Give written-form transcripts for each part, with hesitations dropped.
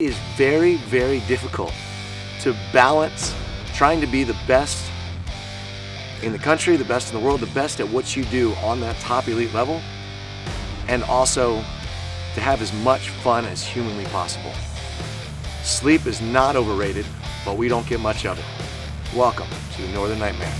It is very, very difficult to balance trying to be the best in the country, the best in the world, the best at what you do on that top elite level, and also to have as much fun as humanly possible. Sleep is not overrated, but we don't get much of it. Welcome to the Northern Nightmare.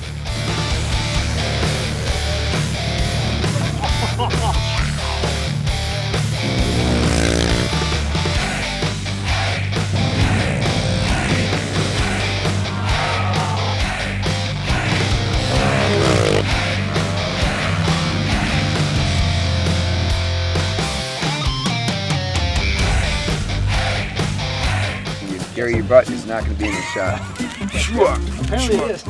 Gary, your butt is not going to be in the shot. Apparently it is.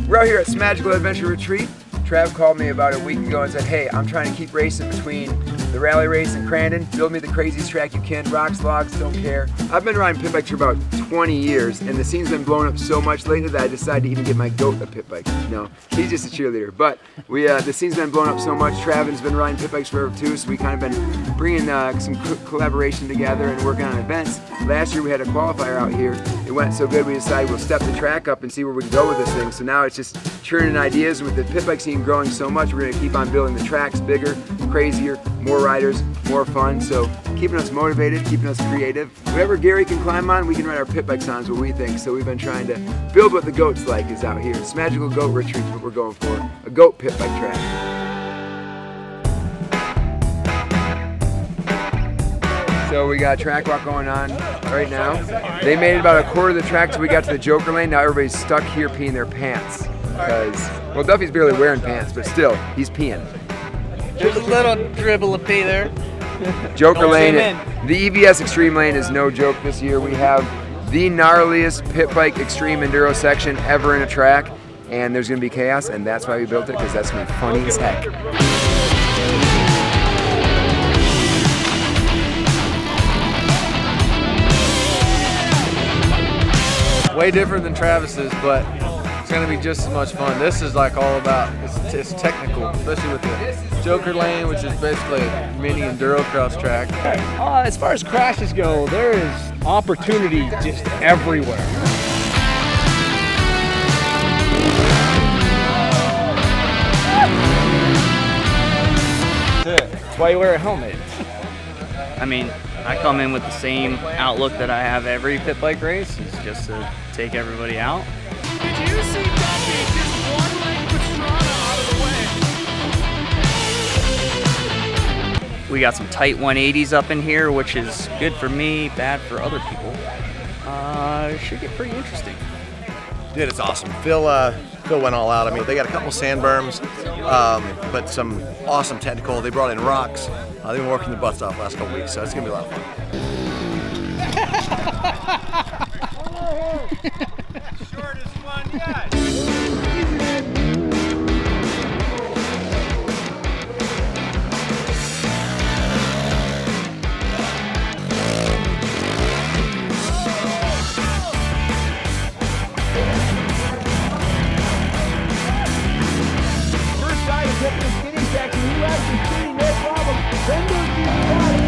We're out here at Smagical Adventure Retreat. Trav called me about a week ago and said, hey, I'm trying to keep racing between the rally race in Crandon. Build me the craziest track you can. Rocks, logs, don't care. I've been riding pit bikes for about 20 years, and the scene's been blowing up so much lately that I decided to even get my goat a pit bike. No, he's just a cheerleader. But the scene's been blowing up so much. Travin's been riding pit bikes forever too, so we kind of been bringing some collaboration together and working on events. Last year we had a qualifier out here. It went so good we decided we'll step the track up and see where we can go with this thing. So now it's just churning ideas. With the pit bike scene growing so much, we're going to keep on building the tracks bigger, crazier, more riders, more fun. So keeping us motivated, keeping us creative. Whatever Gary can climb on, we can ride our pit bikes on is what we think. So we've been trying to build what the goat's like is out here. Smagical Goat Retreat is what we're going for. A goat pit bike track. So we got a track walk going on right now. They made it about a quarter of the track till we got to the Joker lane. Now everybody's stuck here peeing their pants. Because, well, Duffy's barely wearing pants, but still, he's peeing. There's a little dribble of pee there. Joker lane, the EVS Extreme lane is no joke this year. We have the gnarliest pit bike extreme enduro section ever in a track, and there's going to be chaos, and that's why we built it, because that's going to be funny as heck. Way different than Travis's, but it's going to be just as much fun. This is like all about, it's technical, especially with the Joker lane, which is basically a mini enduro cross track. As far as crashes go, there is opportunity just everywhere. That's why you wear a helmet. I mean, I come in with the same outlook that I have every pit bike race, is just to take everybody out. Did you see Duffy just one-leg Pastrana out of the way? We got some tight 180s up in here, which is good for me, bad for other people. It should get pretty interesting. Dude, it's awesome. Phil went all out. I mean, they got a couple sand berms, but some awesome technical. They brought in rocks. They've been working their butts off the last couple weeks, so it's going to be a lot of fun. Shortest one yet. First guy is up in the skinny section. He rides the skinny, no problem. Then goes to the body.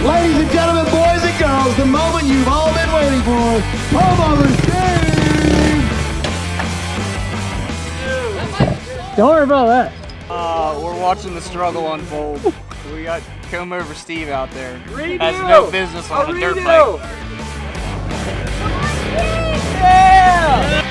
Ladies and gentlemen, boys and girls, the moment you've all been waiting for. Home on the stage. Don't worry about that. We're watching the struggle unfold. We got Come Over Steve out there. Redo. Has no business on a dirt Redo. bike. Yeah!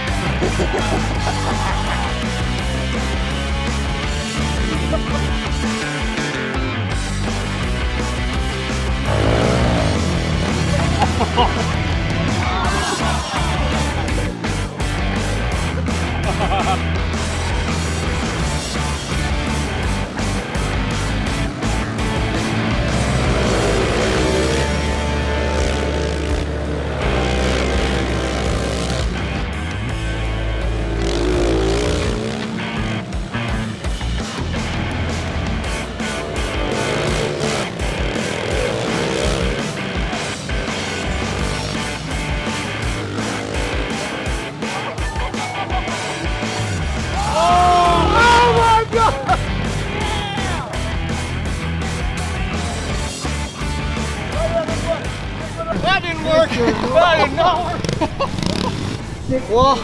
Well,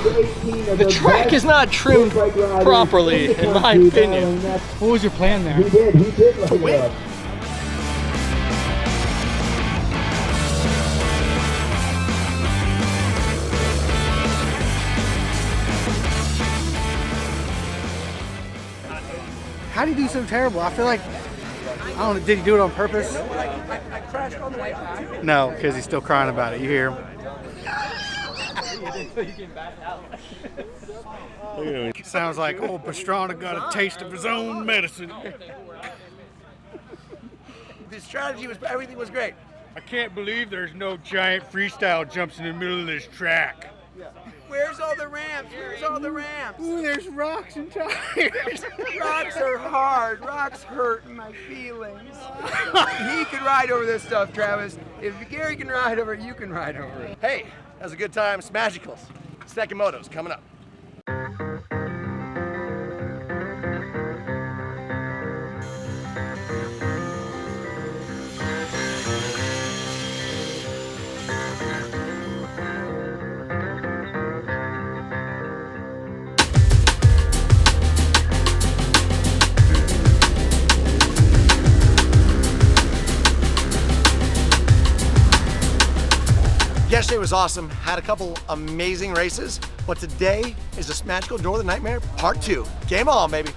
the track is not trimmed properly, in my opinion. What was your plan there? He did like that. How did he do so terrible? I feel like, I don't know, did he do it on purpose? No, because he's still crying about it. You hear him? Sounds like old Pastrana got a taste of his own medicine. The strategy was, everything was great. I can't believe there's no giant freestyle jumps in the middle of this track. Where's all the ramps? Where's all the ramps? Ooh, there's rocks and tires. Rocks are hard. Rocks hurt my feelings. He could ride over this stuff, Travis. If Gary can ride over it, you can ride over it. Hey, that was a good time. Smagicals. Second motos coming up. Yesterday was awesome, had a couple amazing races, but today is the Smagical Northern Nightmare Part 2. Game on, baby.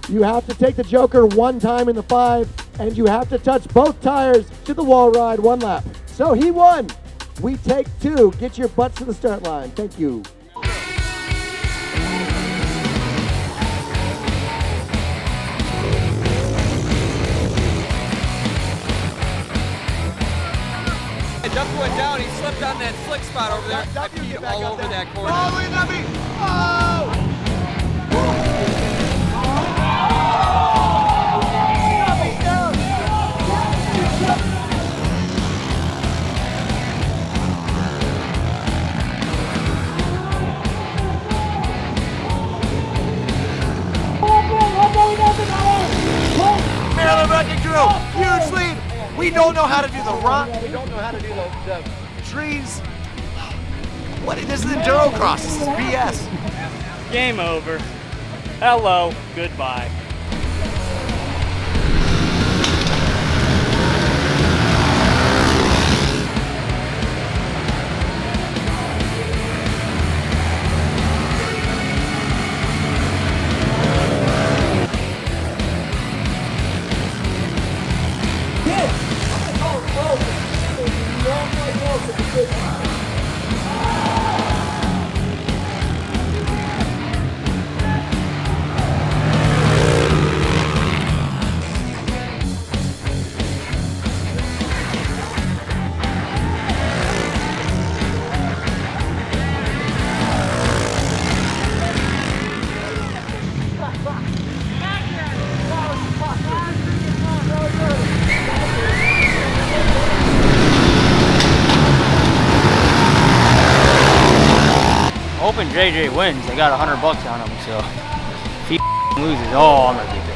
You have to take the Joker one time in the 5, and you have to touch both tires to the wall ride 1 lap. So he won. We take 2. Get your butts to the start line. Thank you. Duffy went down, he slipped on that slick spot over there. I peed all over that corner. Oh, look at me! Oh! Maryland Wrecking Crew, huge lead. We don't know how to do the rock. We don't know how to do the trees. What? This is enduro cross. This is BS. Game over. Hello. Goodbye. Hoping JJ wins. They got $100 on him, so if he loses, oh, I'm gonna be pissed.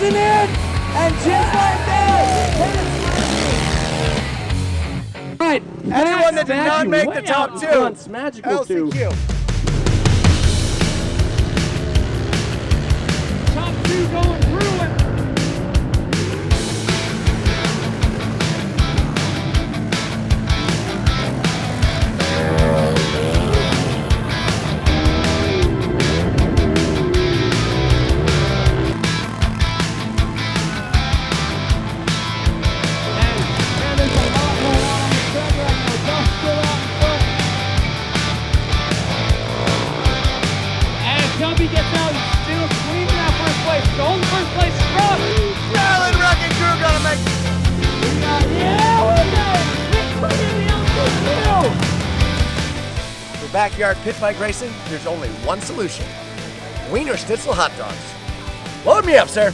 In, and just like that, right. Anyone that did not make the top 2, Smagical 2. Top 2 going through it. He gets out, he's still cleaning that first place. Going first place from Maryland Wrecking Crew gonna make. For backyard pit bike racing, there's only one solution: Wiener Schnitzel hot dogs. Load me up, sir.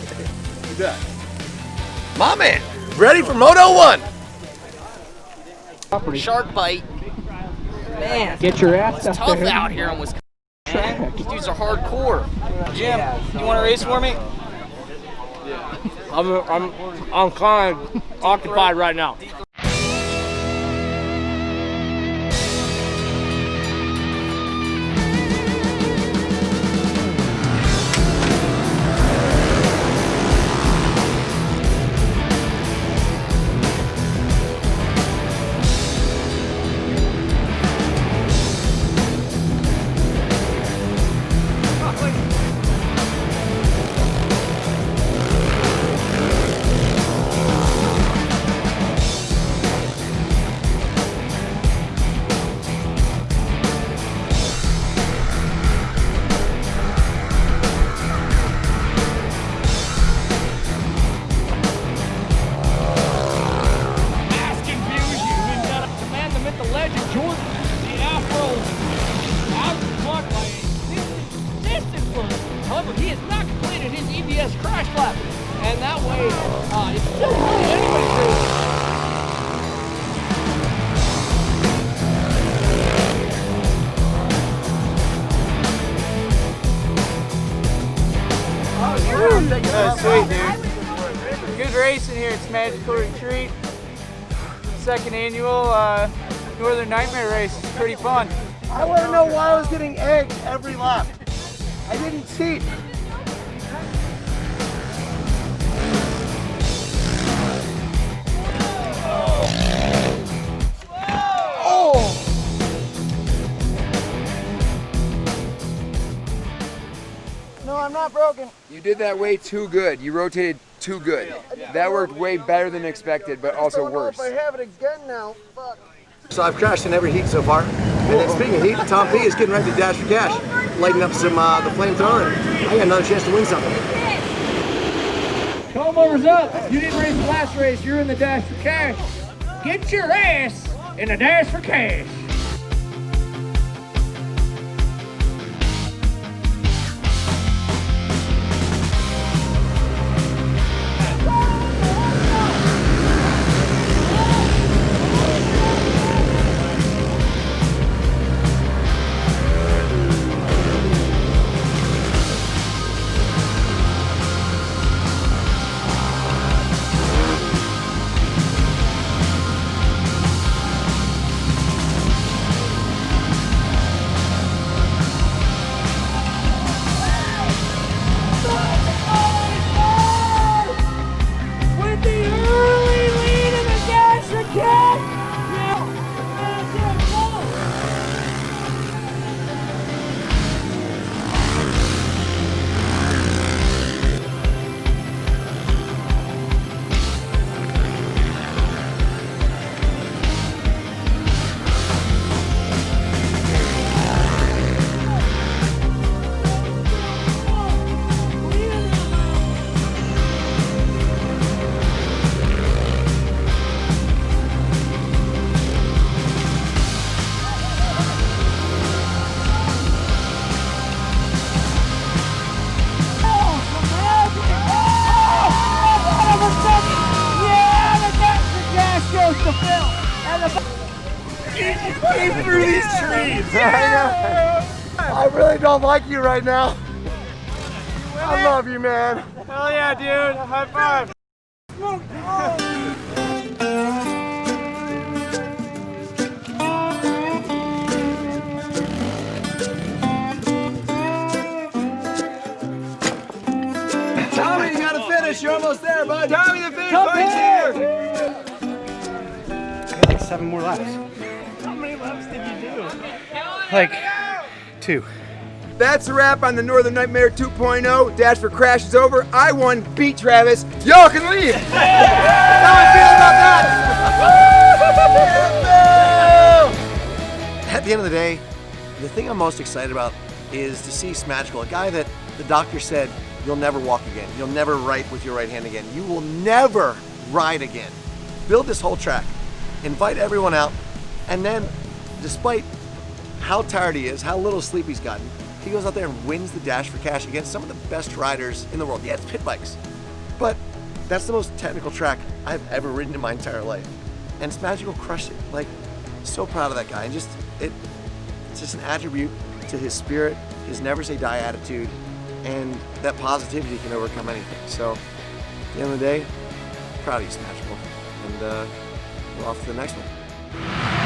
My man, ready for Moto 1. Shark bite. Man, Get your ass it's tough out here in Wisconsin. These dudes are hardcore. Jim, you want to race for me? I'm kind of occupied right now. Sweet, dude. Good racing here at Smagical Retreat. Second annual Northern Nightmare race. It's pretty fun. I want to know why I was getting egged every lap. I didn't cheat. No, I'm not broken. You did that way too good. You rotated too good. That worked way better than expected, but also worse. I have it again now. Fuck. So I've crashed in every heat so far. And then speaking of heat, Tom P is getting ready to dash for cash, lighting up some the flamethrower. I got another chance to win something. Come over's up. You didn't race the last race. You're in the dash for cash. Get your ass in the dash for cash. Came through these trees. I really don't like you right now. I love you, man. Hell yeah, dude. High five. Tommy, you gotta finish. You're almost there, bud. Tommy, the finish line's here. Like 7 more laps. How many laps did you do? Like 2. That's a wrap on the Northern Nightmare 2.0. Dash for Crash is over. I won. Beat Travis. Y'all can leave. How I feel about that? At the end of the day, the thing I'm most excited about is to see Smagical, a guy that the doctor said, you'll never walk again. You'll never write with your right hand again. You will never ride again. Build this whole track, invite everyone out, and then, despite how tired he is, how little sleep he's gotten, He goes out there and wins the Dash for Cash against some of the best riders in the world. Yeah, it's pit bikes, but that's the most technical track I've ever ridden in my entire life. And Smagical crushed it. Like, so proud of that guy. And just, it's just an attribute to his spirit, his never say die attitude, and that positivity can overcome anything. So, at the end of the day, proud of you, Smagical. And we're off to the next one.